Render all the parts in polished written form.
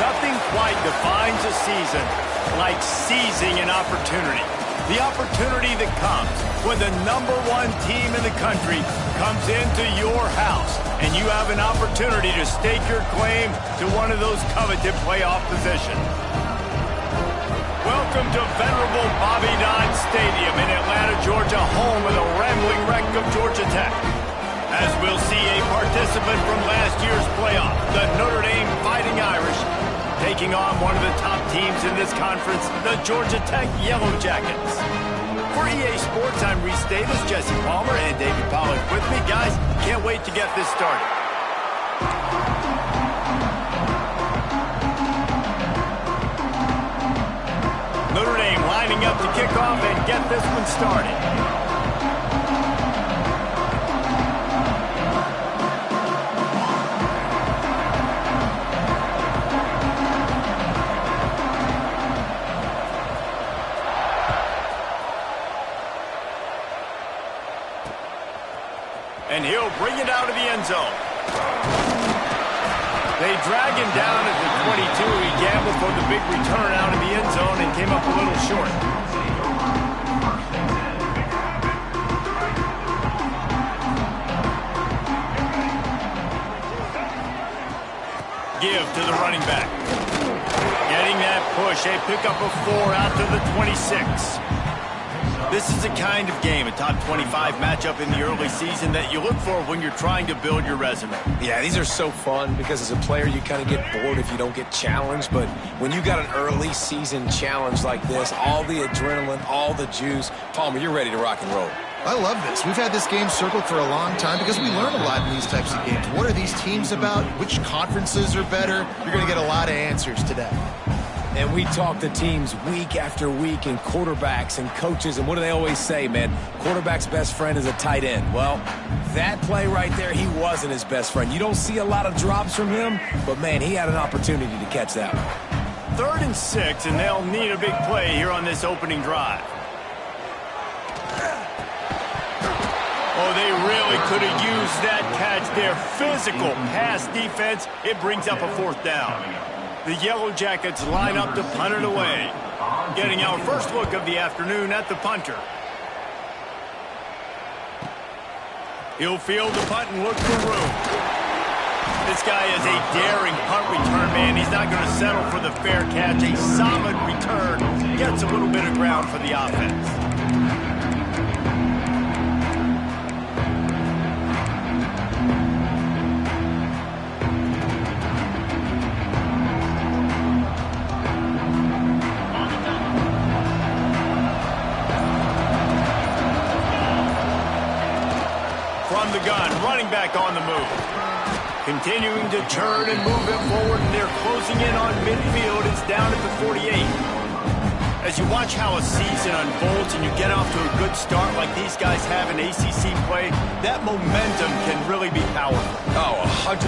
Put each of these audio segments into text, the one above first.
Nothing quite defines a season like seizing an opportunity. The opportunity that comes when the #1 team in the country comes into your house and you have an opportunity to stake your claim to one of those coveted playoff positions. Welcome to venerable Bobby Dodd Stadium in Atlanta, Georgia, home of the rambling wreck of Georgia Tech. As we'll see a participant from last year's playoff, the Notre Dame Fighting Irish, taking on one of the top teams in this conference, the Georgia Tech Yellow Jackets. For EA Sports, I'm Reese Davis, Jesse Palmer, and David Pollack with me. Guys, can't wait to get this started. Notre Dame lining up to kick off and get this one started. And he'll bring it out of the end zone. They drag him down at the 22. He gambled for the big return out of the end zone and came up a little short. Give to the running back. Getting that push. A pickup of 4 out to the 26. This is the kind of game, a top 25 matchup in the early season that you look for when you're trying to build your resume. Yeah, these are so fun because as a player, you kind of get bored if you don't get challenged. But when you got an early season challenge like this, all the adrenaline, all the juice, Palmer, you're ready to rock and roll. I love this. We've had this game circled for a long time because we learn a lot in these types of games. What are these teams about? Which conferences are better? You're going to get a lot of answers today. And we talk to teams week after week and quarterbacks and coaches. And what do they always say, man? Quarterback's best friend is a tight end. Well, that play right there, he wasn't his best friend. You don't see a lot of drops from him, but, man, he had an opportunity to catch that one. 3rd and 6, and they'll need a big play here on this opening drive. Oh, they really could have used that catch there. Physical pass defense. It brings up a 4th down. The Yellow Jackets line up to punt it away. Getting our first look of the afternoon at the punter. He'll field the punt and look for room. This guy is a daring punt return man. He's not going to settle for the fair catch. A solid return. Gets a little bit of ground for the offense. The gun, running back on the move. Continuing to turn and move it forward, and they're closing in on midfield. It's down at the 48. As you watch how a season unfolds and you get off to a good start like these guys have in ACC play, that momentum can really be powerful. Oh, 100%.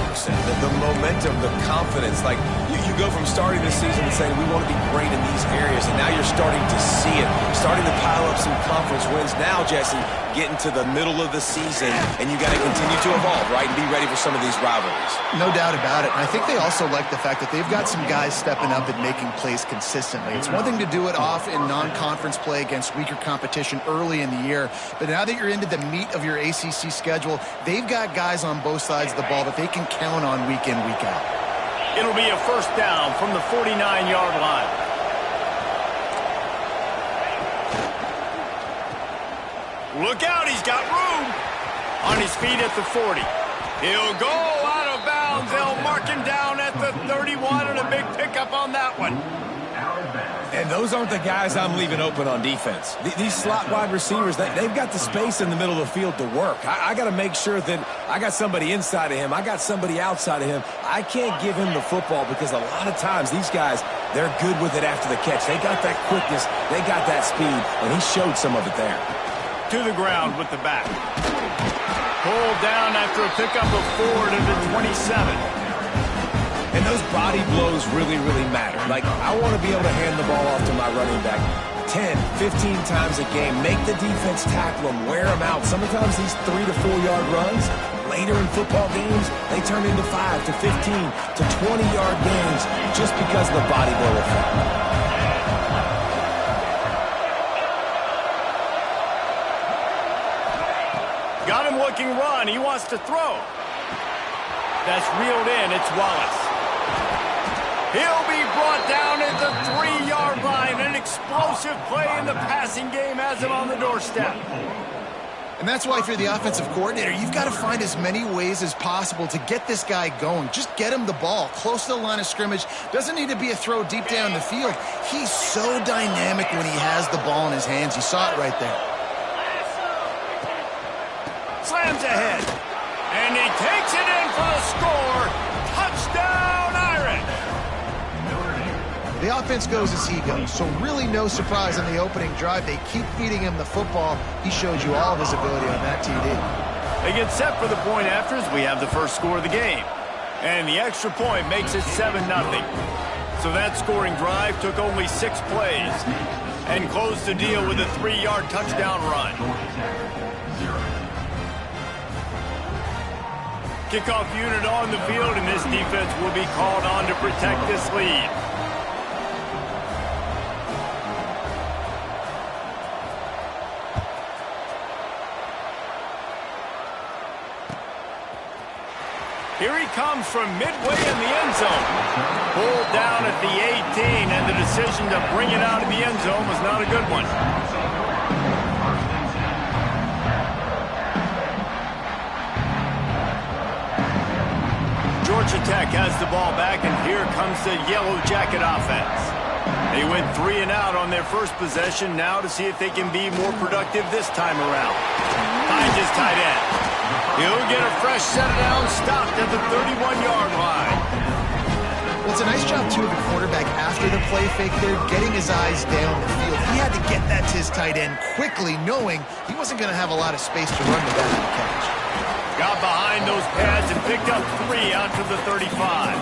The momentum, the confidence. Like, you go from starting the season and saying, we want to be great in these areas, and now you're starting to see it. Starting to pile up some conference wins. Now, Jesse, getting to the middle of the season, and you got to continue to evolve, right, and be ready for some of these rivalries. No doubt about it. And I think they also like the fact that they've got some guys stepping up and making plays consistently. It's one thing to do it off in non-conference play against weaker competition early in the year, but now that you're into the meat of your ACC schedule, they've got guys on both sides of the ball that they can count on week in, week out. It'll be a 1st down from the 49-yard line. Look out, he's got room. On his feet at the 40. He'll go out of bounds. They'll mark him down at the 31, and a big pickup on that one. And those aren't the guys I'm leaving open on defense. These slot wide receivers, they've got the space in the middle of the field to work. I got to make sure that I got somebody inside of him. I got somebody outside of him. I can't give him the football because a lot of times these guys, they're good with it after the catch. They got that quickness. They got that speed, and he showed some of it there. To the ground with the back. Pulled down after a pickup of 4 to the 27. And those body blows really, really matter. Like, I want to be able to hand the ball off to my running back 10, 15 times a game. Make the defense tackle him, wear him out. Sometimes these 3 to 4 yard runs, later in football games, they turn into 5 to 15 to 20-yard gains just because of the body blow effect. Got him looking run. He wants to throw. That's reeled in. It's Wallace. He'll be brought down at the 3-yard line. An explosive play in the passing game has him on the doorstep. And that's why if you're the offensive coordinator, you've got to find as many ways as possible to get this guy going. Just get him the ball close to the line of scrimmage. Doesn't need to be a throw deep down the field. He's so dynamic when he has the ball in his hands. You saw it right there. Slams ahead. And he takes it in for the score. Touchdown, Irish. The offense goes as he goes, so really no surprise on the opening drive. They keep feeding him the football. He showed you all of his ability on that TD. They get set for the point afters. We have the first score of the game. And the extra point makes it 7-0. So that scoring drive took only 6 plays and closed the deal with a 3-yard touchdown run. Kickoff unit on the field, and this defense will be called on to protect this lead. Here he comes from midway in the end zone. Pulled down at the 18, and the decision to bring it out of the end zone was not a good one. Georgia Tech has the ball back, and here comes the Yellow Jacket offense. They went 3 and out on their first possession, now to see if they can be more productive this time around. Finds his tight end. He'll get a fresh set down, stopped at the 31-yard line. Well, it's a nice job, too, of the quarterback after the play fake there, getting his eyes down the field. He had to get that to his tight end quickly, knowing he wasn't going to have a lot of space to run with that catch. Got behind those pads and picked up 3 out to the 35.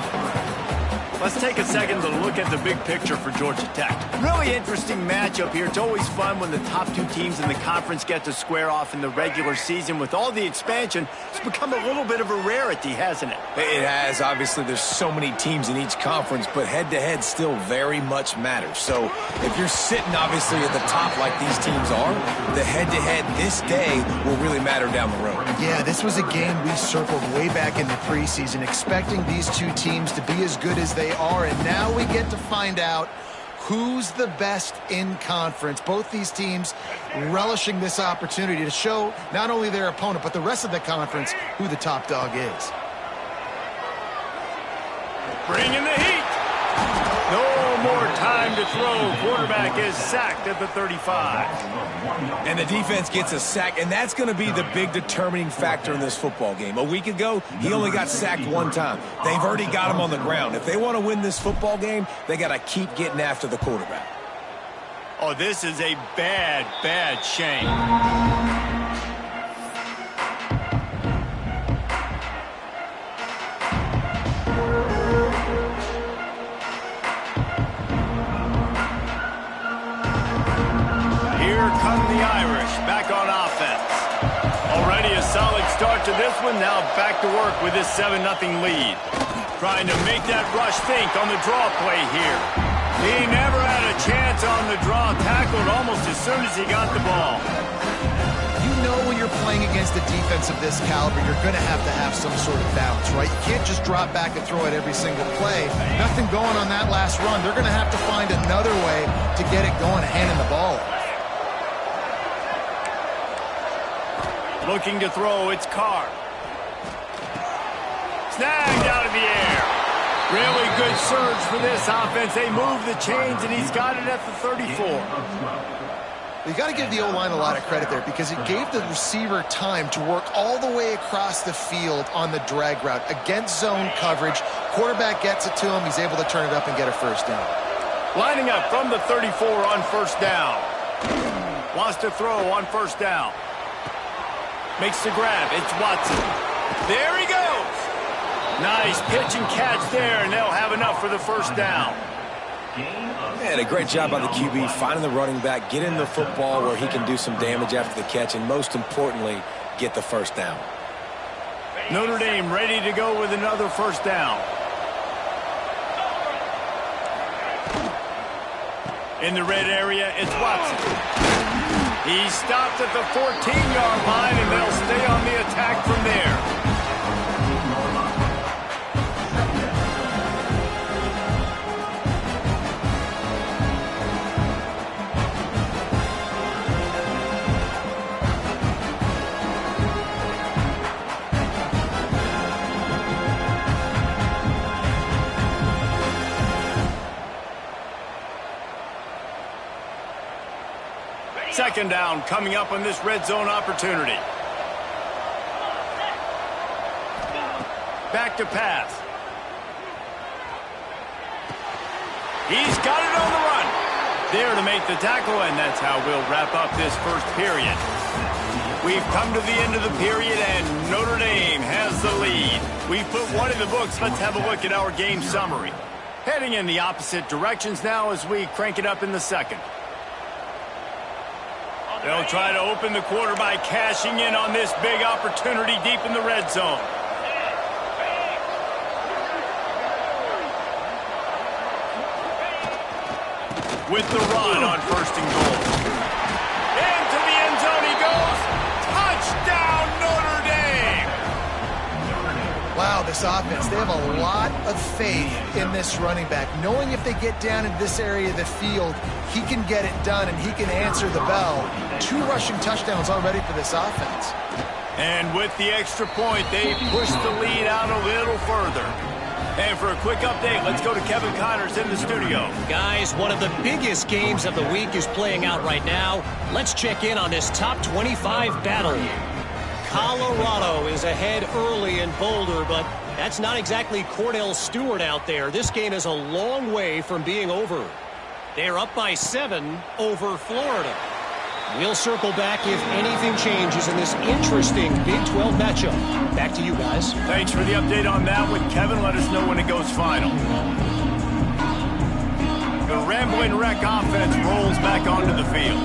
Let's take a second to look at the big picture for Georgia Tech. Really interesting matchup here. It's always fun when the top 2 teams in the conference get to square off in the regular season. With all the expansion, it's become a little bit of a rarity, hasn't it? It has. Obviously, there's so many teams in each conference, but head-to-head still very much matters. So if you're sitting, obviously, at the top like these teams are, the head-to-head this day will really matter down the road. Yeah, this was a game we circled way back in the preseason, expecting these 2 teams to be as good as they are, and now we get to find out who's the best in conference. Both these teams relishing this opportunity to show not only their opponent, but the rest of the conference who the top dog is. Bringing the heat. No more time to throw. Quarterback is sacked at the 35. And the defense gets a sack, and that's going to be the big determining factor in this football game. A week ago, he only got sacked 1 time. They've already got him on the ground. If they want to win this football game, they got to keep getting after the quarterback. Oh, this is a bad, bad shame. Here come the Irish, back on offense. Already a solid start to this one, now back to work with this 7-0 lead. Trying to make that rush think on the draw play here. He never had a chance on the draw, tackled almost as soon as he got the ball. You know when you're playing against a defense of this caliber, you're going to have some sort of balance, right? You can't just drop back and throw it every single play. Nothing going on that last run. They're going to have to find another way to get it going, handing the ball off. Looking to throw, it's Carr. Snagged out of the air. Really good surge for this offense. They move the chains, and he's got it at the 34. You got to give the O-line a lot of credit there because it gave the receiver time to work all the way across the field on the drag route against zone coverage. Quarterback gets it to him. He's able to turn it up and get a first down. Lining up from the 34 on first down. Wants to throw on first down. Makes the grab. It's Watson. There he goes. Nice pitch and catch there, and they'll have enough for the first down. And a great job by the QB finding the running back, getting the football where he can do some damage after the catch, and most importantly, get the first down. Notre Dame ready to go with another first down. In the red area, it's Watson. He stopped at the 14-yard line, and they'll stay on the attack from there. Second down coming up on this red zone opportunity. Back to pass. He's got it on the run. There to make the tackle, and that's how we'll wrap up this first period. We've come to the end of the period, and Notre Dame has the lead. We've put one in the books. Let's have a look at our game summary. Heading in the opposite directions now as we crank it up in the second. They'll try to open the quarter by cashing in on this big opportunity deep in the red zone. With the run on first and goal. Into the end zone he goes. Touchdown, Notre Dame! Wow, this offense, they have a lot of faith in this running back, knowing if they get down in this area of the field, he can get it done and he can answer the bell. 2 rushing touchdowns already for this offense. And with the extra point, they push the lead out a little further. And for a quick update, let's go to Kevin Connors in the studio. Guys, one of the biggest games of the week is playing out right now. Let's check in on this top 25 battle. Colorado is ahead early in Boulder, but that's not exactly Cordell Stewart out there. This game is a long way from being over. They're up by 7 over Florida. We'll circle back if anything changes in this interesting Big 12 matchup. Back to you guys. Thanks for the update on that one, Kevin. Let us know when it goes final. The Rambling Wreck offense rolls back onto the field.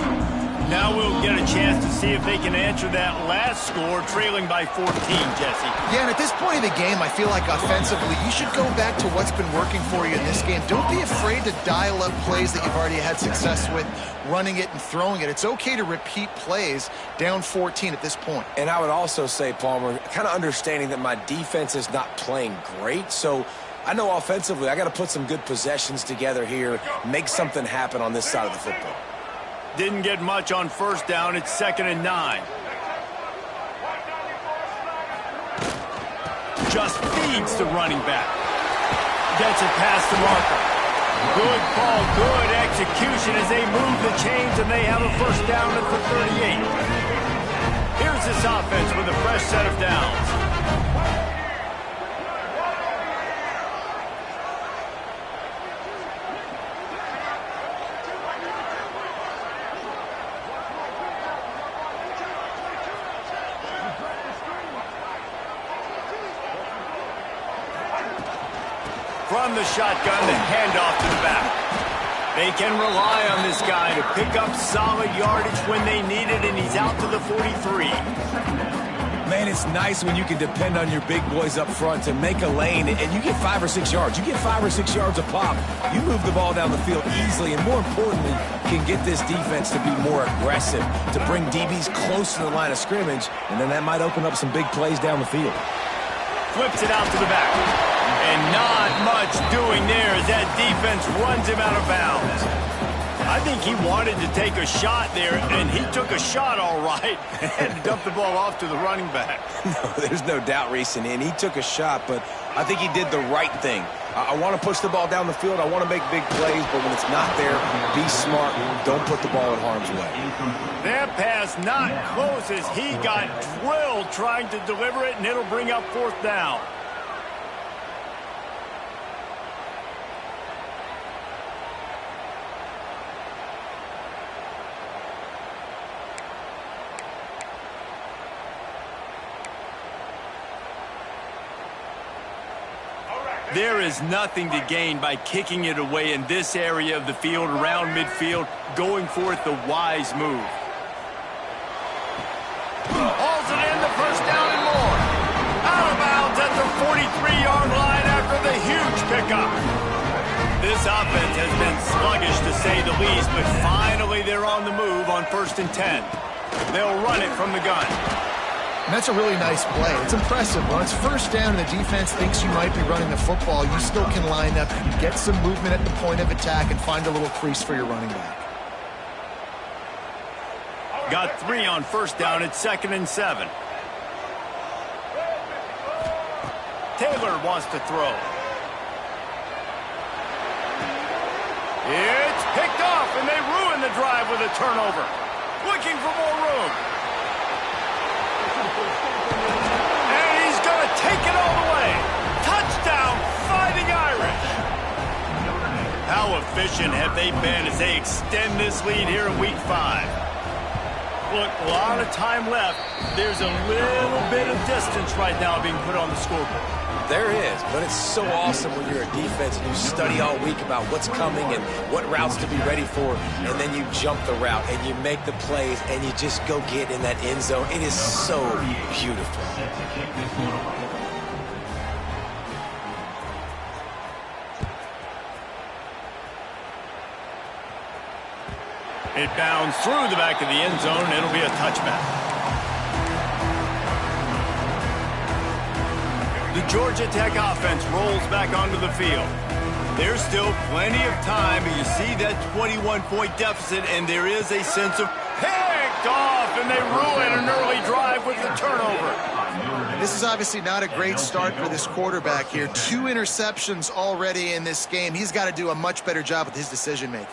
Now we'll get a chance to see if they can answer that last score, trailing by 14, Jesse. Yeah, and at this point of the game, I feel like offensively, you should go back to what's been working for you in this game. Don't be afraid to dial up plays that you've already had success with, running it and throwing it. It's okay to repeat plays down 14 at this point. And I would also say, Palmer, kind of understanding that my defense is not playing great, so I know offensively I got to put some good possessions together here, make something happen on this side of the football. Didn't get much on first down. It's 2nd and 9. Just feeds the running back. Gets it past the marker. Good call, good execution as they move the chains and they have a first down at the 38. Here's this offense with a fresh set of downs. From the shotgun, the handoff to the back. They can rely on this guy to pick up solid yardage when they need it, and he's out to the 43. Man, it's nice when you can depend on your big boys up front to make a lane, and you get 5 or 6 yards. You get 5 or 6 yards a pop. You move the ball down the field easily, and more importantly, can get this defense to be more aggressive, to bring DBs close to the line of scrimmage, and then that might open up some big plays down the field. Flips it out to the back. And not much doing there as that defense runs him out of bounds. I think he wanted to take a shot there, and he took a shot all right and dumped the ball off to the running back. No, there's no doubt, Reese, and he took a shot, but I think he did the right thing. I want to push the ball down the field. I want to make big plays, but when it's not there, be smart. Don't put the ball in harm's way. That pass not close as he got drilled trying to deliver it, and it'll bring up 4th down. There is nothing to gain by kicking it away in this area of the field, around midfield, going for it the wise move. Hauls it in, the first down and more. How about pickup. This offense has been sluggish to say the least, but finally they're on the move on 1st and 10. They'll run it from the gun. And that's a really nice play. It's impressive. When it's 1st down and the defense thinks you might be running the football, you still can line up, get some movement at the point of attack, and find a little crease for your running back. Got 3 on 1st down at 2nd and 7. Taylor wants to throw. It's picked off, and they ruin the drive with a turnover. Looking for more room. And he's going to take it all the way. Touchdown, Fighting Irish. How efficient have they been as they extend this lead here in Week 5? Look, a lot of time left. There's a little bit of distance right now being put on the scoreboard. There is, but it's so awesome when you're a defense and you study all week about what's coming and what routes to be ready for, and then you jump the route and you make the plays and you just go get in that end zone. It is so beautiful. It bounds through the back of the end zone, and it'll be a touchback. The Georgia Tech offense rolls back onto the field. There's still plenty of time, but you see that 21-point deficit, and there is a sense of picked off, and they ruin an early drive with the turnover. This is obviously not a great start for this quarterback here. 2 interceptions already in this game. He's got to do a much better job with his decision-making.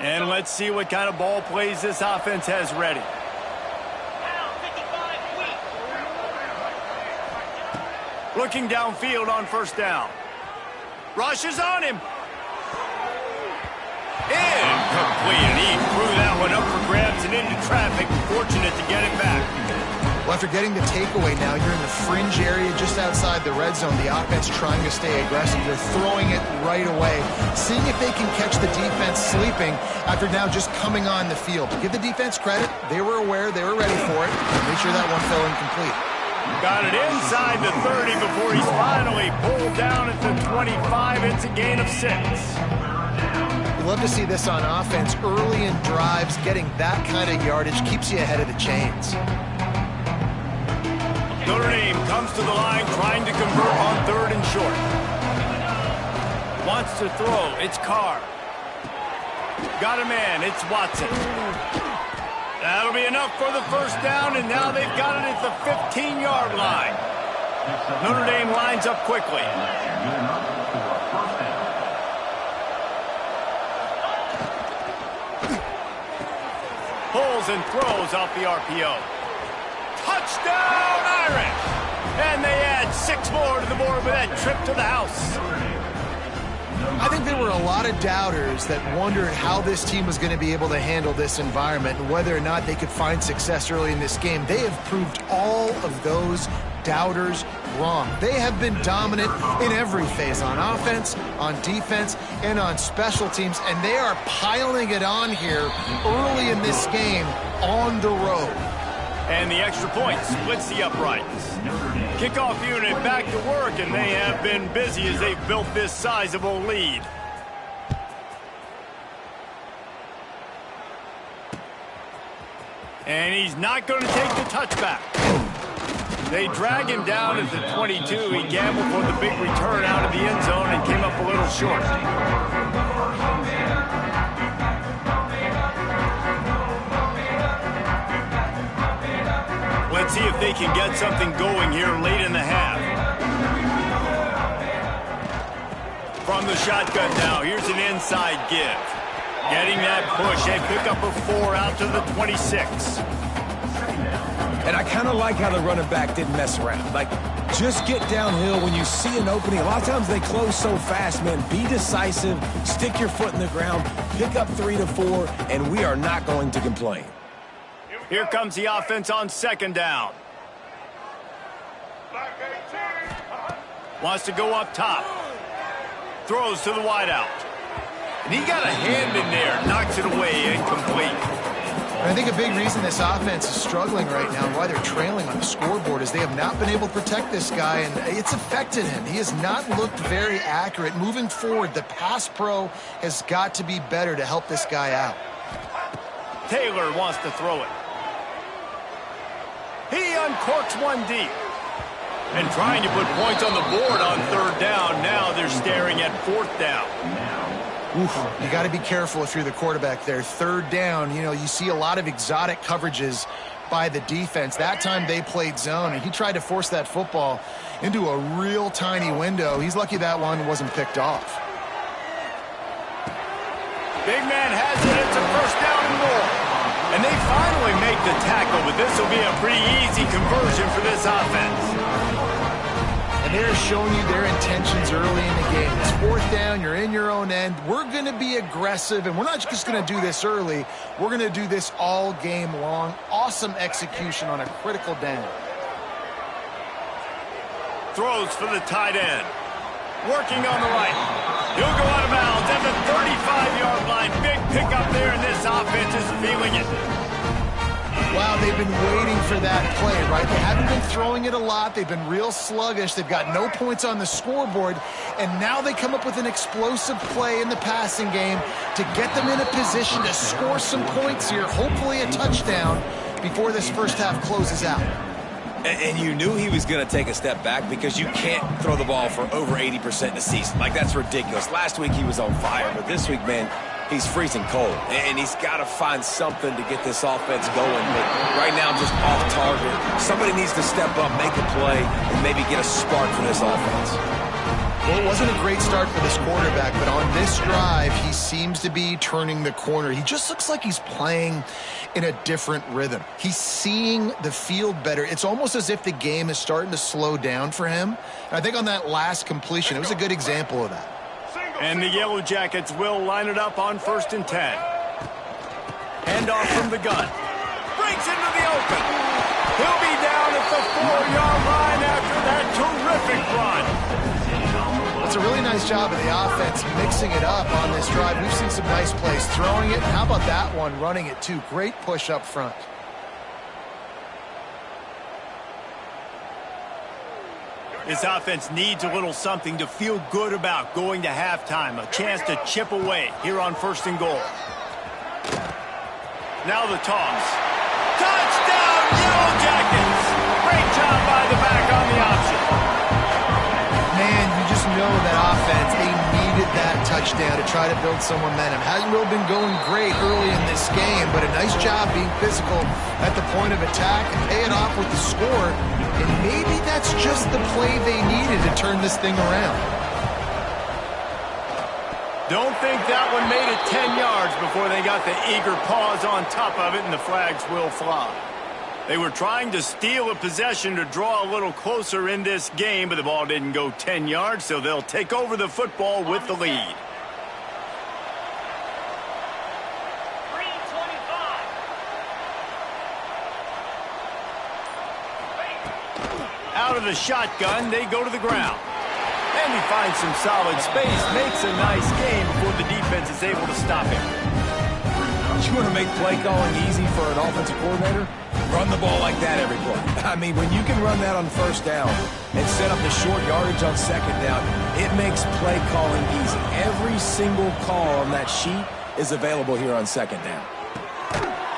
And let's see what kind of ball plays this offense has ready. Looking downfield on 1st down. Rush is on him. Incomplete. And he threw that one up for grabs and into traffic. Fortunate to get it back. Well, after getting the takeaway now, you're in the fringe area just outside the red zone. The offense trying to stay aggressive. They're throwing it right away, seeing if they can catch the defense sleeping after now just coming on the field. Give the defense credit. They were aware. They were ready for it. Make sure that one fell incomplete. Got it inside the 30 before he's finally pulled down at the 25. It's a gain of 6. You love to see this on offense. Early in drives, getting that kind of yardage keeps you ahead of the chains. Notre Dame comes to the line trying to convert on 3rd and short. Wants to throw. It's Carr. Got a man. It's Watson. That'll be enough for the 1st down, and now they've got it at the 15-yard line. Notre Dame lines up quickly. Pulls and throws off the RPO. Touchdown, Irish! And they add 6 more to the board with that trip to the house. I think there were a lot of doubters that wondered how this team was going to be able to handle this environment and whether or not they could find success early in this game. They have proved all of those doubters wrong. They have been dominant in every phase, on offense, on defense, and on special teams, and they are piling it on here early in this game on the road. And the extra point splits the uprights. Kickoff unit back to work, and they have been busy as they've built this sizable lead. And he's not going to take the touchback. They drag him down at the 22. He gambled for the big return out of the end zone and came up a little short. Let's see if they can get something going here late in the half. From the shotgun now, here's an inside give. Getting that push, a pickup of 4 out to the 26. And I kind of like how the running back didn't mess around. Like, just get downhill when you see an opening. A lot of times they close so fast, man. Be decisive, stick your foot in the ground, pick up 3 to 4, and we are not going to complain. Here comes the offense on 2nd down. Wants to go up top. Throws to the wideout. And he got a hand in there. Knocks it away. Incomplete. And I think a big reason this offense is struggling right now and why they're trailing on the scoreboard is they have not been able to protect this guy, and it's affected him. He has not looked very accurate. Moving forward, the pass pro has got to be better to help this guy out. Taylor wants to throw it. He uncorks one deep. And trying to put points on the board on third down. Now they're staring at fourth down. Oof, you got to be careful if you're the quarterback there. Third down, you see a lot of exotic coverages by the defense. That time they played zone, and he tried to force that football into a real tiny window. He's lucky that one wasn't picked off. Big man has it. It's a first down and more. And they finally make the tackle, but this will be a pretty easy conversion for this offense. And they're showing you their intentions early in the game. It's fourth down. You're in your own end. We're going to be aggressive, and we're not just going to do this early. We're going to do this all game long. Awesome execution on a critical down. Throws for the tight end. Working on the right. He'll go out of bounds at the 35-yard line. Big pickup there, and this offense is feeling it. Wow, they've been waiting for that play, right? They haven't been throwing it a lot. They've been real sluggish. They've got no points on the scoreboard, and now they come up with an explosive play in the passing game to get them in a position to score some points here, hopefully a touchdown, before this first half closes out. And you knew he was going to take a step back because you can't throw the ball for over 80% in the season. Like, that's ridiculous. Last week he was on fire, but this week, man, he's freezing cold. And he's got to find something to get this offense going. But right now, just off target. Somebody needs to step up, make a play, and maybe get a spark for this offense. Well, it wasn't a great start for this quarterback, but on this drive, he seems to be turning the corner. He just looks like he's playing in a different rhythm. He's seeing the field better. It's almost as if the game is starting to slow down for him. And I think on that last completion, it was a good example of that. And the Yellow Jackets will line it up on 1st and 10. Handoff from the gun. Breaks into the open. He'll be down at the 4-yard line after that terrific run. It's a really nice job of the offense mixing it up on this drive. We've seen some nice plays throwing it. How about that one, running it too? Great push up front. This offense needs a little something to feel good about going to halftime. A chance to chip away here on 1st and goal. Now the toss. Touchdown, Yellow Jackets! Great job by the back on the option. Man, you just know that offense, they needed that touchdown to try to build some momentum. Hasn't really been going great early in this game, but a nice job being physical at the point of attack and pay it off with the score. And maybe that's just the play they needed to turn this thing around. Don't think that one made it 10 yards before they got the eager paws on top of it, and the flags will fly. They were trying to steal a possession to draw a little closer in this game, but the ball didn't go 10 yards, so they'll take over the football with the lead. Out of the shotgun, they go to the ground. And he finds some solid space, makes a nice game before the defense is able to stop him. You want to make play calling easy for an offensive coordinator? Run the ball like that every play. I mean, when you can run that on 1st down and set up the short yardage on 2nd down, it makes play calling easy. Every single call on that sheet is available here on 2nd down.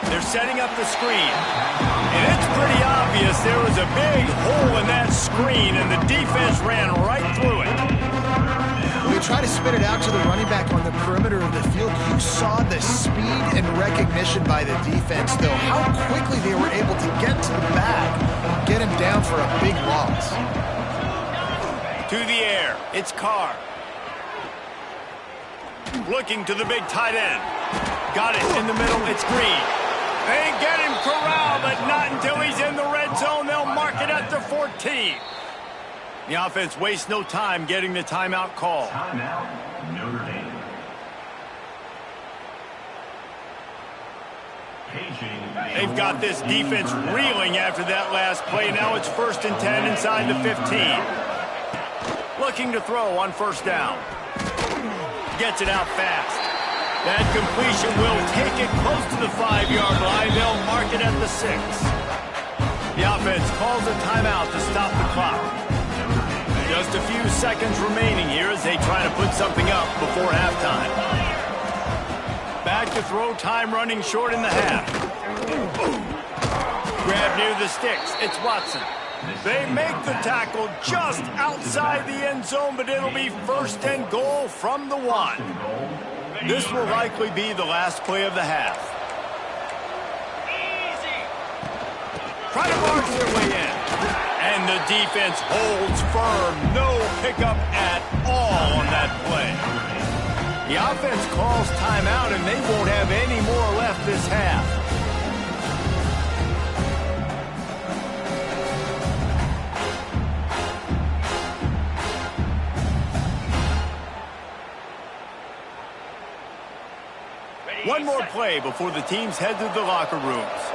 They're setting up the screen. And it's pretty obvious there was a big hole in that screen, and the defense ran right through it. When they try to spit it out to the running back on the perimeter of the field, you saw the speed and recognition by the defense, though. How quickly they were able to get to the back and get him down for a big loss. To the air, it's Carr. Looking to the big tight end. Got it in the middle, it's Green. They get him corralled, but not until he's in the red zone. They'll mark it at the 14. The offense wastes no time getting the timeout call. Timeout, Notre Dame. They've got this defense reeling after that last play. Now it's 1st and 10 inside the 15. Looking to throw on 1st down. gets it out fast. That completion will take it close to the 5-yard line. They'll mark it at the 6. The offense calls a timeout to stop the clock. Just a few seconds remaining here as they try to put something up before halftime. Back to throw, time running short in the half. Grab near the sticks. It's Watson. They make the tackle just outside the end zone, but it'll be 1st and goal from the 1. This will likely be the last play of the half. Try to march their way in. And the defense holds firm. No pickup at all on that play. The offense calls timeout, and they won't have any more left this half. One more play before the teams head to the locker rooms.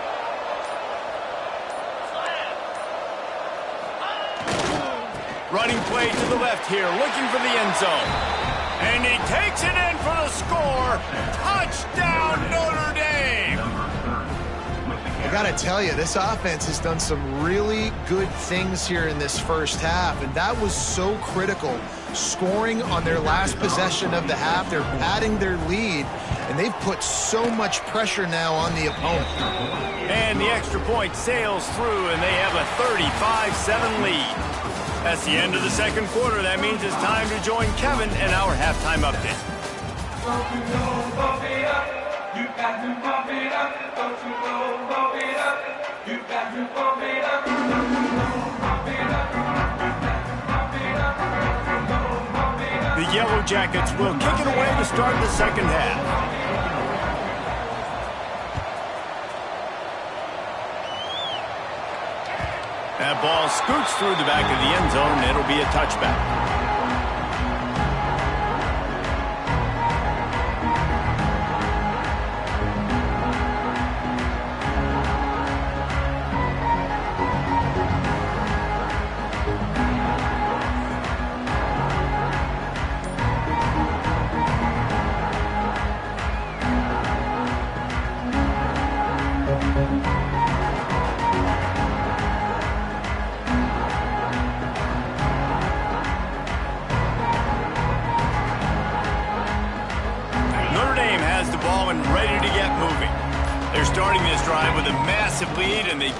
Running play to the left here, looking for the end zone. And he takes it in for the score. Touchdown, Notre Dame! I got to tell you, this offense has done some really good things here in this first half, and that was so critical. Scoring on their last possession of the half, they're padding their lead, and they've put so much pressure now on the opponent. And the extra point sails through, and they have a 35-7 lead. That's the end of the second quarter. That means it's time to join Kevin in our halftime update. The Yellow Jackets will kick it away to start the second half. That ball scoots through the back of the end zone, and it'll be a touchback.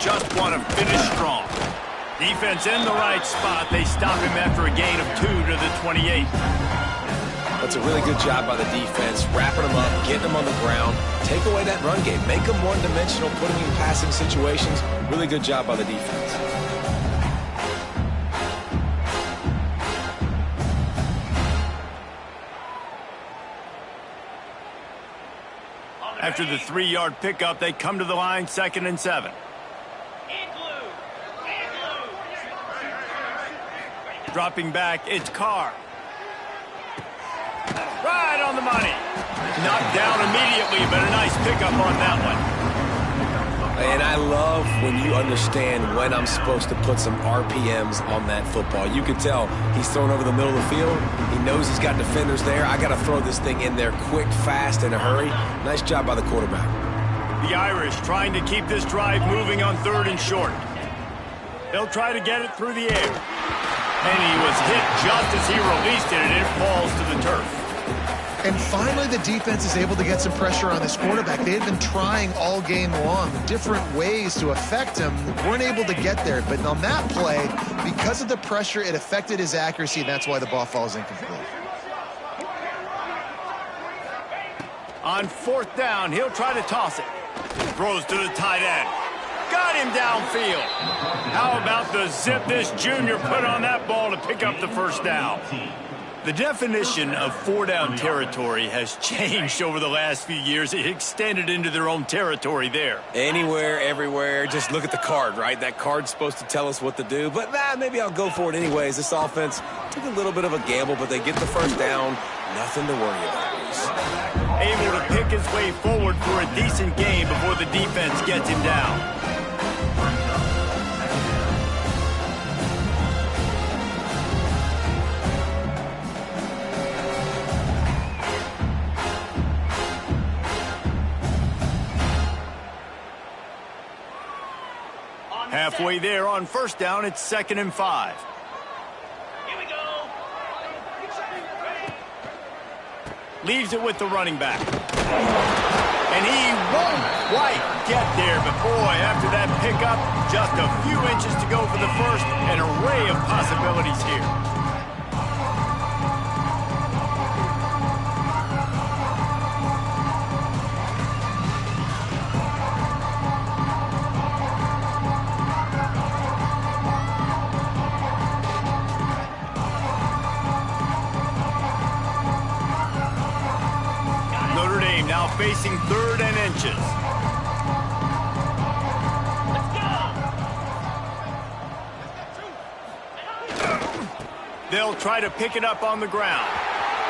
Just want to finish strong. Defense in the right spot. They stop him after a gain of 2 to the 28. That's a really good job by the defense, wrapping them up, getting them on the ground, take away that run game, make them one-dimensional, put them in passing situations. Really good job by the defense. After the 3-yard pickup, they come to the line, 2nd and 7. Dropping back, it's Carr. Right on the money. Knocked down immediately, but a nice pickup on that one. And I love when you understand when I'm supposed to put some RPMs on that football. You can tell he's thrown over the middle of the field. He knows he's got defenders there. I got to throw this thing in there quick, fast, in a hurry. Nice job by the quarterback. The Irish trying to keep this drive moving on 3rd and short. They'll try to get it through the air. And he was hit just as he released it, and it falls to the turf. And finally, the defense is able to get some pressure on this quarterback. They had been trying all game long, different ways to affect him. Weren't able to get there. But on that play, because of the pressure, it affected his accuracy, and that's why the ball falls incomplete. On 4th down, he'll try to toss it. Throws to the tight end. Got him downfield. How about the zip this junior put on that ball to pick up the 1st down? The definition of 4-down territory has changed over the last few years. It extended into their own territory there. Anywhere, everywhere. Just look at the card, right? That card's supposed to tell us what to do. But maybe I'll go for it anyways. This offense took a little bit of a gamble, but they get the 1st down. Nothing to worry about. Able to pick his way forward for a decent game before the defense gets him down. Halfway there on first down, it's 2nd and 5. Here we go. Leaves it with the running back. And he won't quite get there. But boy, after that pickup, just a few inches to go for the first. An array of possibilities here. Notre Dame now facing 3rd and inches. They'll try to pick it up on the ground.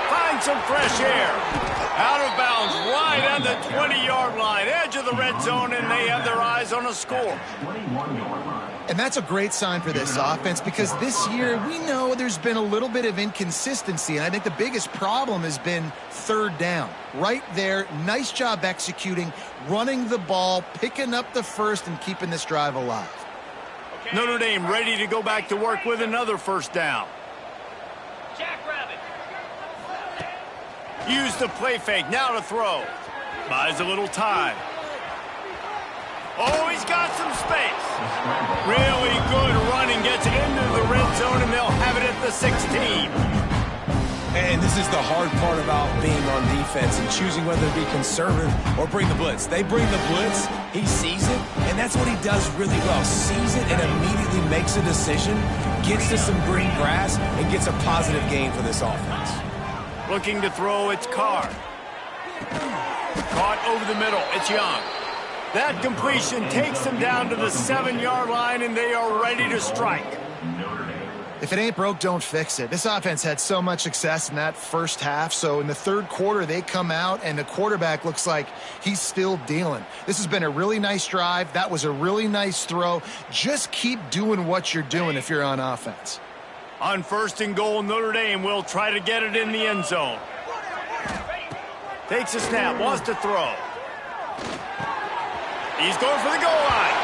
Find some fresh air. Out of bounds, right on the 20-yard line. Edge of the red zone, and they have their eyes on a score. 21-yard line. And that's a great sign for this offense because this year we know there's been a little bit of inconsistency, and I think the biggest problem has been 3rd down. Right there, nice job executing, running the ball, picking up the first, and keeping this drive alive. Notre Dame ready to go back to work with another first down. Use the play fake, now to throw. Buys a little time. Oh, he's got some space. Really good running, gets it into the red zone, and they'll have it at the 16. And this is the hard part about being on defense and choosing whether to be conservative or bring the blitz. They bring the blitz, he sees it, and that's what he does really well. Sees it and immediately makes a decision, gets to some green grass, and gets a positive gain for this offense. Looking to throw, it's Carr. Caught over the middle, it's Young. That completion takes them down to the 7-yard line, and they are ready to strike. If it ain't broke, don't fix it. This offense had so much success in that first half, so in the 3rd quarter, they come out, and the quarterback looks like he's still dealing. This has been a really nice drive. That was a really nice throw. Just keep doing what you're doing if you're on offense. On 1st and goal, Notre Dame will try to get it in the end zone. Takes a snap, wants to throw. He's going for the goal line.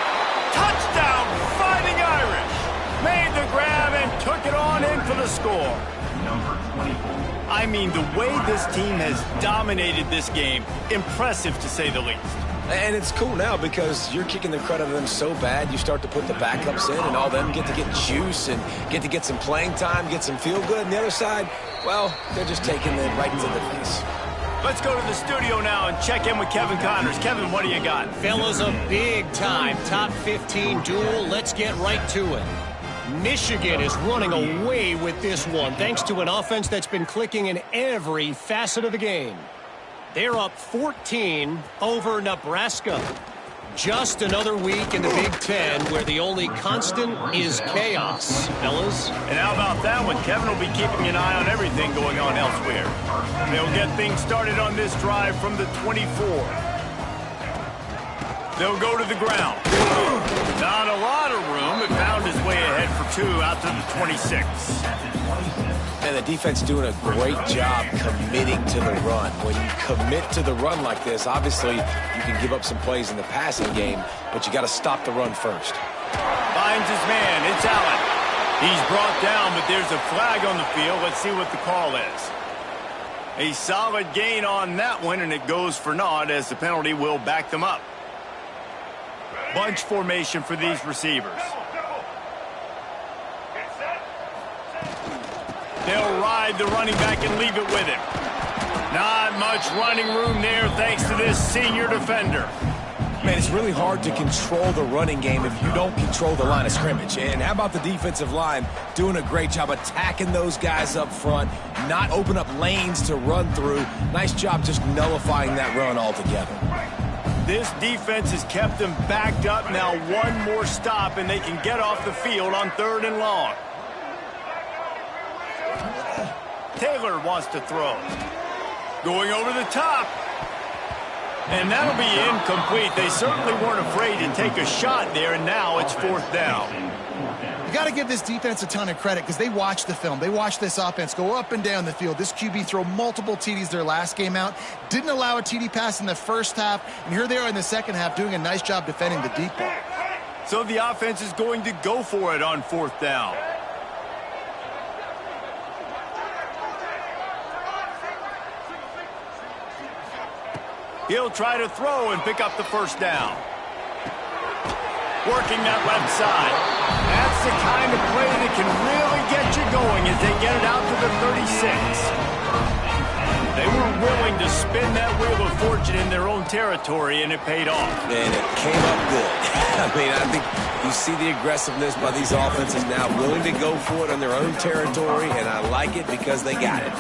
Touchdown, Fighting Irish. Made the grab and took it on in for the score. Number 24. I mean, the way this team has dominated this game, impressive to say the least. And it's cool now because you're kicking the crud out of them so bad, you start to put the backups in, and all them get to get juice and get some playing time, get some feel good. And the other side, well, they're just taking it right into the face. Let's go to the studio now and check in with Kevin Connors. Kevin, what do you got? Fellas, a big-time top 15 duel. Let's get right to it. Michigan is running away with this one, thanks to an offense that's been clicking in every facet of the game. They're up 14 over Nebraska. Just another week in the Big Ten where the only constant is chaos, fellas. And how about that one? Kevin will be keeping an eye on everything going on elsewhere. They'll get things started on this drive from the 24. They'll go to the ground. Not a lot of room. It found his way ahead for 2 out to the 26. And the defense doing a great job committing to the run. When you commit to the run like this, obviously you can give up some plays in the passing game, but you got to stop the run first. Finds his man. It's Allen. He's brought down, but there's a flag on the field. Let's see what the call is. A solid gain on that one, and it goes for naught as the penalty will back them up. Bunch formation for these receivers. They'll ride the running back and leave it with him. Not much running room there thanks to this senior defender. Man, it's really hard to control the running game if you don't control the line of scrimmage. And how about the defensive line doing a great job attacking those guys up front, not open up lanes to run through. Nice job just nullifying that run altogether. This defense has kept them backed up. Now one more stop and they can get off the field on 3rd and long. Taylor wants to throw. Going over the top. And that'll be incomplete. They certainly weren't afraid to take a shot there, and now it's 4th down. You got to give this defense a ton of credit because they watched the film. They watched this offense go up and down the field. This QB throw multiple TDs their last game out. Didn't allow a TD pass in the first half, and here they are in the second half doing a nice job defending the deep ball. So the offense is going to go for it on 4th down. He'll try to throw and pick up the 1st down. Working that left side. That's the kind of play that can really get you going as they get it out to the 36. They were willing to spin that wheel of fortune in their own territory, and it paid off. And it came up good. I mean, I think you see the aggressiveness by these offenses now, willing to go for it on their own territory, and I like it because they got it.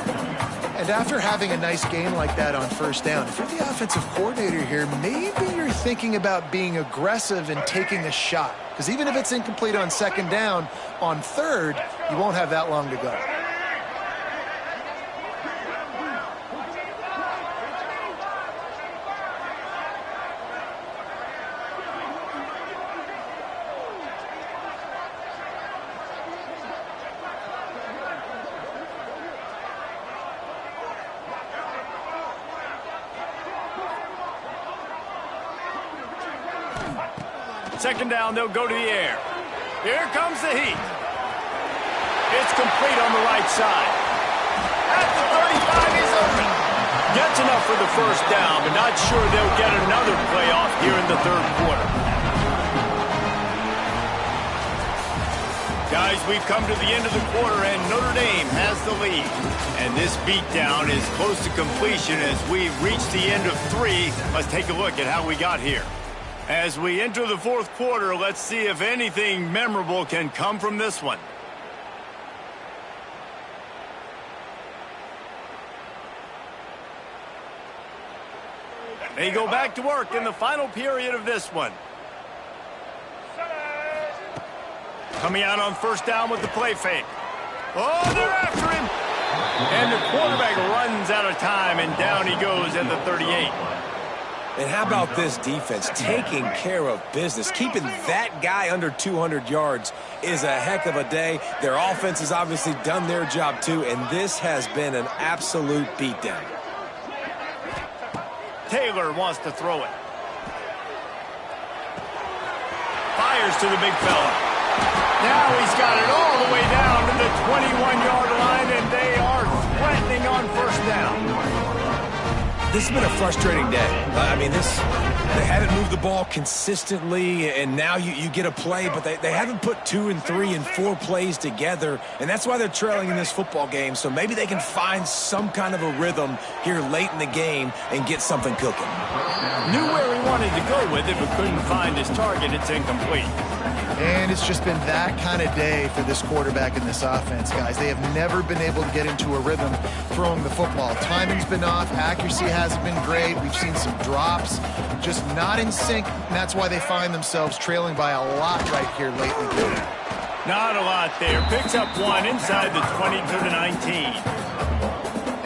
And after having a nice game like that on 1st down, if you're the offensive coordinator here, maybe you're thinking about being aggressive and taking a shot. Because even if it's incomplete on 2nd down, on 3rd, you won't have that long to go. Second down, they'll go to the air. Here comes the heat. It's complete on the right side. At the 35, he's open. Gets enough for the 1st down, but not sure they'll get another playoff here in the 3rd quarter. Guys, we've come to the end of the quarter, and Notre Dame has the lead. And this beatdown is close to completion as we reach the end of 3. Let's take a look at how we got here. As we enter the 4th quarter, let's see if anything memorable can come from this one. They go back to work in the final period of this one. Coming out on 1st down with the play fake. Oh, they're after him! And the quarterback runs out of time, and down he goes at the 38. And how about this defense taking care of business? Keeping that guy under 200 yards is a heck of a day. Their offense has obviously done their job too, and this has been an absolute beatdown. Taylor wants to throw it. Fires to the big fella. Now he's got it all the way down to the 21-yard line, and they are threatening on 1st down. This has been a frustrating day. I mean, they haven't moved the ball consistently, and now you get a play, but they haven't put 2 and 3 and 4 plays together, and that's why they're trailing in this football game. So maybe they can find some kind of a rhythm here late in the game and get something cooking. Knew where he wanted to go with it, but couldn't find his target. It's incomplete. And it's just been that kind of day for this quarterback and this offense, guys. They have never been able to get into a rhythm throwing the football. Timing's been off. Accuracy hasn't been great. We've seen some drops, just not in sync. And that's why they find themselves trailing by a lot right here late in the game. Not a lot there. Picks up 1 inside the 20 to the 19.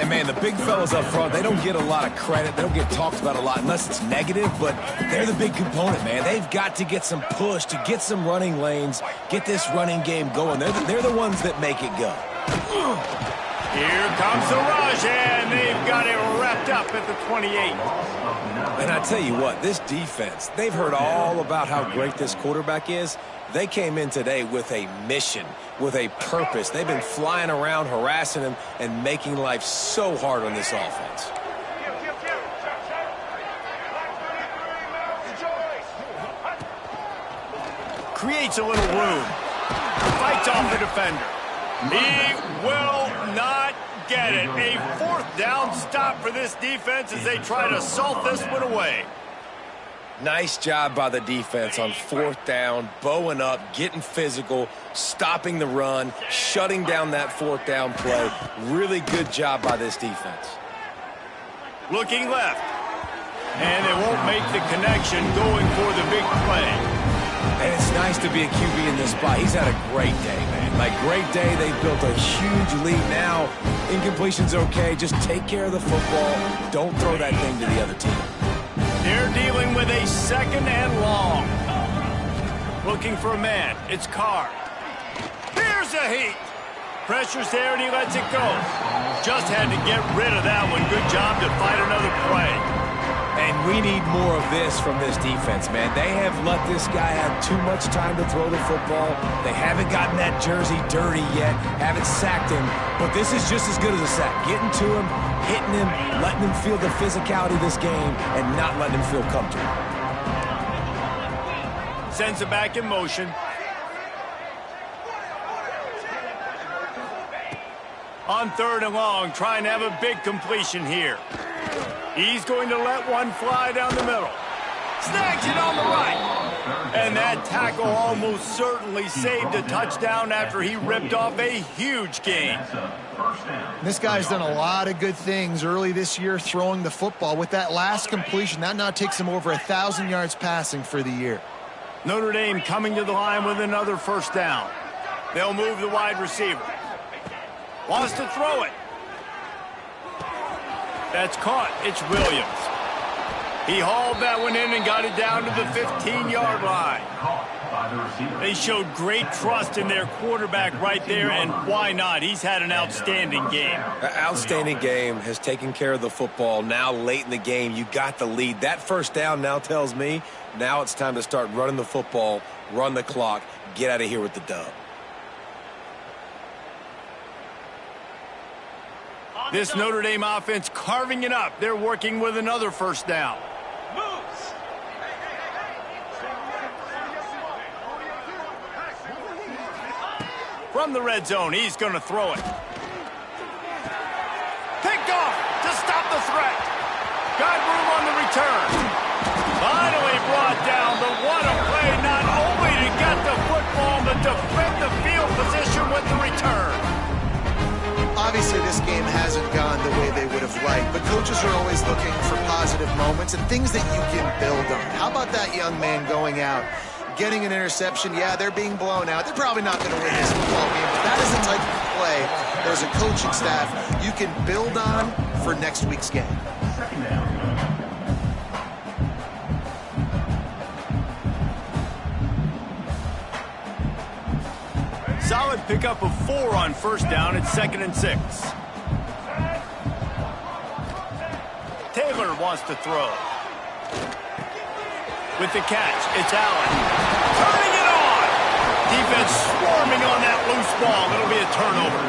And, man, the big fellas up front, they don't get a lot of credit. They don't get talked about a lot unless it's negative, but they're the big component, man. They've got to get some push, to get some running lanes, get this running game going. They're the ones that make it go. Here comes the rush, and they've got it wrapped up at the 28. And I tell you what, this defense, they've heard all about how great this quarterback is. They came in today with a mission, with a purpose. They've been flying around, harassing him, and making life so hard on this offense. Creates a little room. Fights off the defender. He will not get it. A 4th down stop for this defense as they try to salt this one away. Nice job by the defense on 4th down, bowing up, getting physical, stopping the run, shutting down that 4th down play. Really good job by this defense. Looking left. And they won't make the connection going for the big play. And it's nice to be a QB in this spot. He's had a great day, man. Like, great day. They've built a huge lead now. Incompletion's okay. Just take care of the football. Don't throw that thing to the other team. They're dealing with a 2nd and long. Looking for a man. It's Carr. Here's a heat. Pressure's there, and he lets it go. Just had to get rid of that one. Good job to fight another play. And we need more of this from this defense, man. They have let this guy have too much time to throw the football. They haven't gotten that jersey dirty yet, haven't sacked him. But this is just as good as a sack. Getting to him, hitting him, letting him feel the physicality of this game, and not letting him feel comfortable. Sends it back in motion. On 3rd and long, trying to have a big completion here. He's going to let one fly down the middle. Snags it on the right. And that tackle almost certainly saved a touchdown after he ripped off a huge gain. This guy's done a lot of good things early this year throwing the football. With that last completion, that now takes him over 1,000 yards passing for the year. Notre Dame coming to the line with another first down. They'll move the wide receiver. Wants to throw it. That's caught. It's Williams. He hauled that one in and got it down to the 15-yard line. They showed great trust in their quarterback right there, and why not? He's had an outstanding game. Outstanding game, has taken care of the football. Now late in the game, you got the lead. That first down now tells me now it's time to start running the football, run the clock, get out of here with the dub. This Notre Dame offense carving it up. They're working with another first down. From the red zone, he's going to throw it. Picked off to stop the threat. Got room on the return. Finally brought down, but what a play, not only to get the football, but defend the field position with the return. Obviously, this game hasn't gone the way they would have liked, but coaches are always looking for positive moments and things that you can build on. How about that young man going out, getting an interception? Yeah, they're being blown out. They're probably not going to win this football game, but that is the type of play that as a coaching staff you can build on for next week's game. Solid pickup of 4 on first down at 2nd and 6. Taylor wants to throw. With the catch, it's Allen. Turning it on! Defense swarming on that loose ball. It'll be a turnover.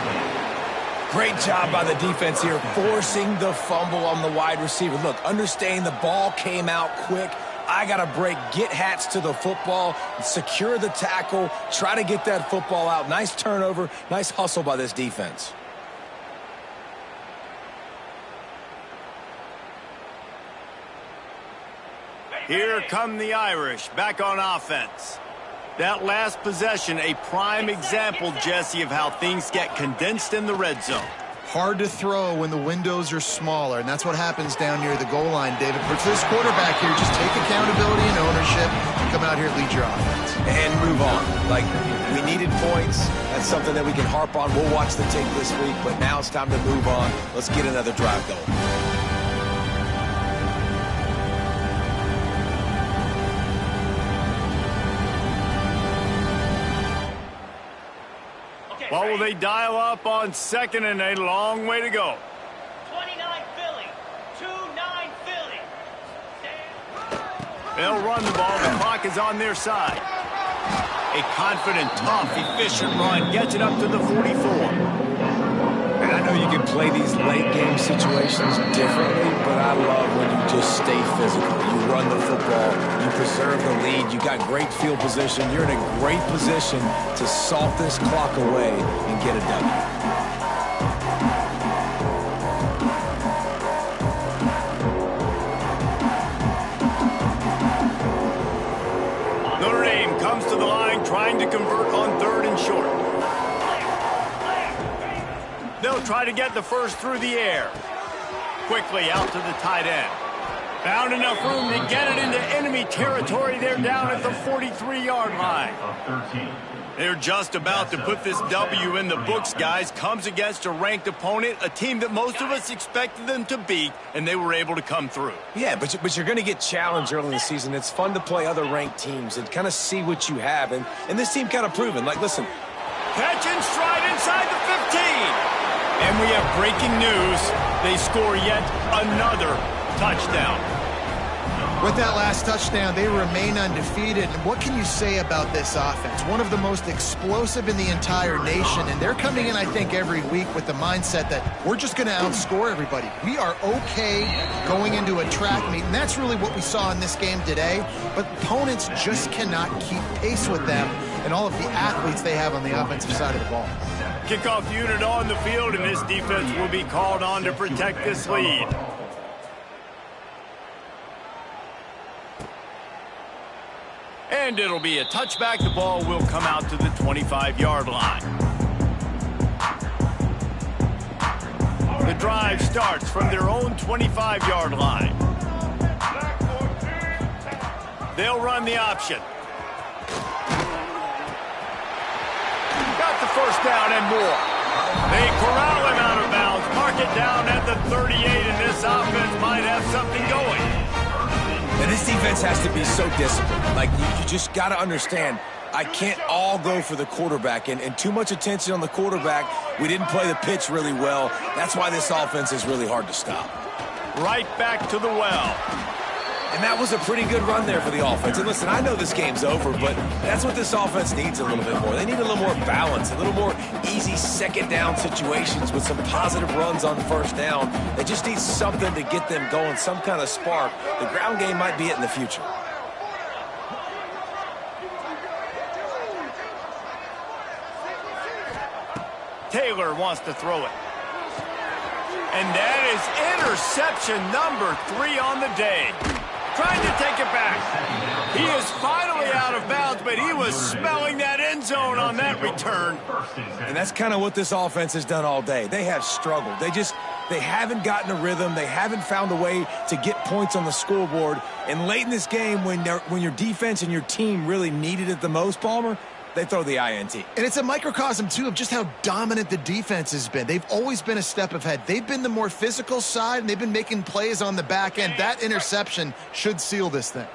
Great job by the defense here, forcing the fumble on the wide receiver. Look, understanding the ball came out quick. I got to break, get hats to the football, secure the tackle, try to get that football out. Nice turnover, nice hustle by this defense. Here come the Irish, back on offense. That last possession, a prime example, Jesse, of how things get condensed in the red zone. Hard to throw when the windows are smaller, and that's what happens down near the goal line, David. But for this quarterback here, just take accountability and ownership and come out here and lead your offense. And move on. Like, we needed points. That's something that we can harp on. We'll watch the tape this week, but now it's time to move on. Let's get another drive going. What will they dial up on 2nd and a long way to go? 29 Philly. 2-9 Philly. They'll run the ball. The clock is on their side. A confident, tough, efficient run gets it up to the 44. And I know you can play these late-game situations differently, but I love when you just stay physical. You run the football, you preserve the lead, you got great field position. You're in a great position to salt this clock away and get a W. Notre Dame comes to the line trying to convert on 3rd and short. They'll try to get the first through the air. Quickly out to the tight end. Found enough room to get it into enemy territory. They're down at the 43-yard line. They're just about to put this W in the books, guys. Comes against a ranked opponent, a team that most of us expected them to beat, and they were able to come through. Yeah, but you're going to get challenged early in the season. It's fun to play other ranked teams and kind of see what you have. And this team kind of proven. Like, listen. Catch and stride inside the 15. And we have breaking news. They score yet another touchdown. With that last touchdown, they remain undefeated. And what can you say about this offense? One of the most explosive in the entire nation, and they're coming in, I think, every week with the mindset that we're just going to outscore everybody. We are okay going into a track meet, and that's really what we saw in this game today. But opponents just cannot keep pace with them and all of the athletes they have on the offensive side of the ball. Kickoff unit on the field, and this defense will be called on to protect this lead. And it'll be a touchback. The ball will come out to the 25-yard line. The drive starts from their own 25-yard line. They'll run the option. Got the first down and more. They corral him out of bounds, mark it down at the 38, and this offense might have something going. And this defense has to be so disciplined. Like, you just got to understand, I can't all go for the quarterback. And too much attention on the quarterback. We didn't play the pitch really well. That's why this offense is really hard to stop. Right back to the well. And that was a pretty good run there for the offense. And listen, I know this game's over, but that's what this offense needs a little bit more. They need a little more balance, a little more easy second down situations with some positive runs on first down. They just need something to get them going, some kind of spark. The ground game might be it in the future. Taylor wants to throw it. And that is interception number 3 on the day. Trying to take it back. He is finally out of bounds, but he was smelling that end zone on that return. And that's kind of what this offense has done all day. They have struggled. They haven't gotten a rhythm. They haven't found a way to get points on the scoreboard. And late in this game, when your defense and your team really needed it the most, Palmer, they throw the INT. And it's a microcosm, too, of just how dominant the defense has been. They've always been a step ahead. They've been the more physical side, and they've been making plays on the back end. That interception should seal this thing.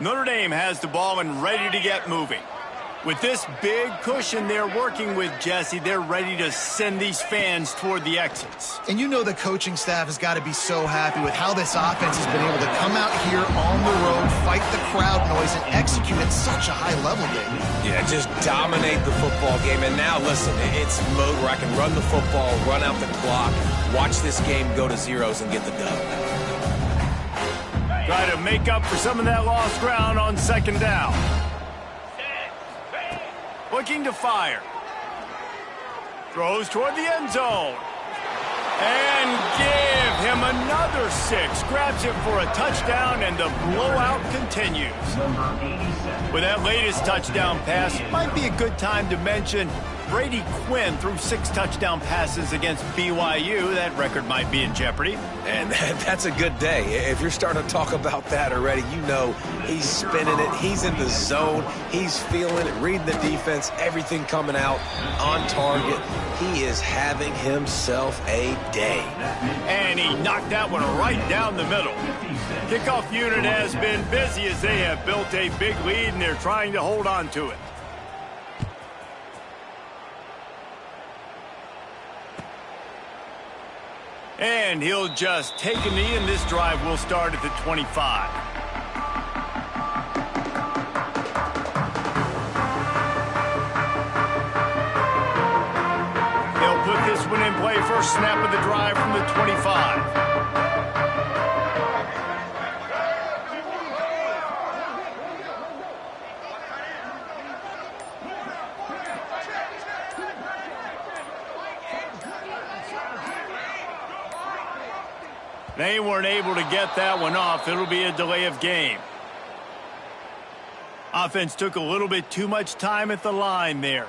Notre Dame has the ball and ready to get moving. With this big cushion they're working with, Jesse, they're ready to send these fans toward the exits. And you know the coaching staff has got to be so happy with how this offense has been able to come out here on the road, fight the crowd noise, and execute at such a high level, David. Yeah, just dominate the football game. And now, listen, it's mode where I can run the football, run out the clock, watch this game go to zeros and get the dub. Try to make up for some of that lost ground on second down. Looking to fire. Throws toward the end zone. And give him another 6. Grabs it for a touchdown, and the blowout continues. With that latest touchdown pass, might be a good time to mention Brady Quinn threw 6 touchdown passes against BYU. That record might be in jeopardy. And that's a good day. If you're starting to talk about that already, you know he's spinning it. He's in the zone. He's feeling it, reading the defense, everything coming out on target. He is having himself a day. And he knocked that one right down the middle. Kickoff unit has been busy as they have built a big lead, and they're trying to hold on to it. And he'll just take a knee, and this drive will start at the 25. They'll put this one in play. First snap of the drive from the 25. They weren't able to get that one off. It'll be a delay of game. Offense took a little bit too much time at the line there.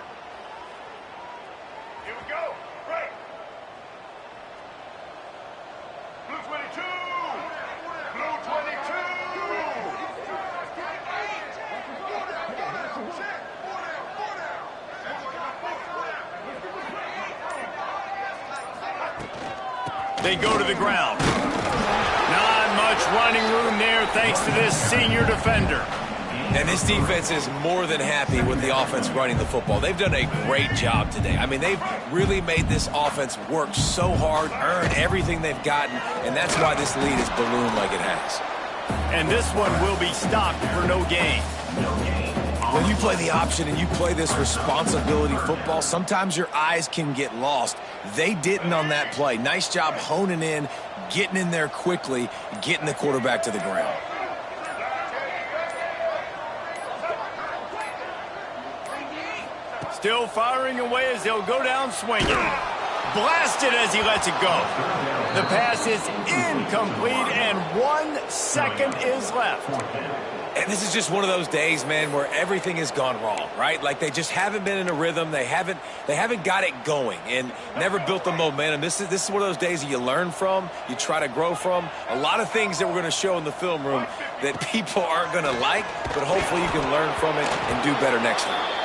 Here we go. Right. Blue 22. Blue 22. They go to the ground. Not much running room there thanks to this senior defender. And this defense is more than happy with the offense running the football. They've done a great job today. I mean, they've really made this offense work so hard, earn everything they've gotten, and that's why this lead is ballooned like it has. And this one will be stopped for no gain. When you play the option and you play this responsibility football, sometimes your eyes can get lost. They didn't on that play. Nice job honing in, getting in there quickly, getting the quarterback to the ground. Still firing away as they'll go down swinging. Blasted as he lets it go. The pass is incomplete, and 1 second is left. And this is just one of those days, man, where everything has gone wrong, right? Like they just haven't been in a rhythm. They haven't got it going and never built the momentum. This is one of those days that you learn from, you try to grow from. A lot of things that we're going to show in the film room that people aren't going to like, but hopefully you can learn from it and do better next time.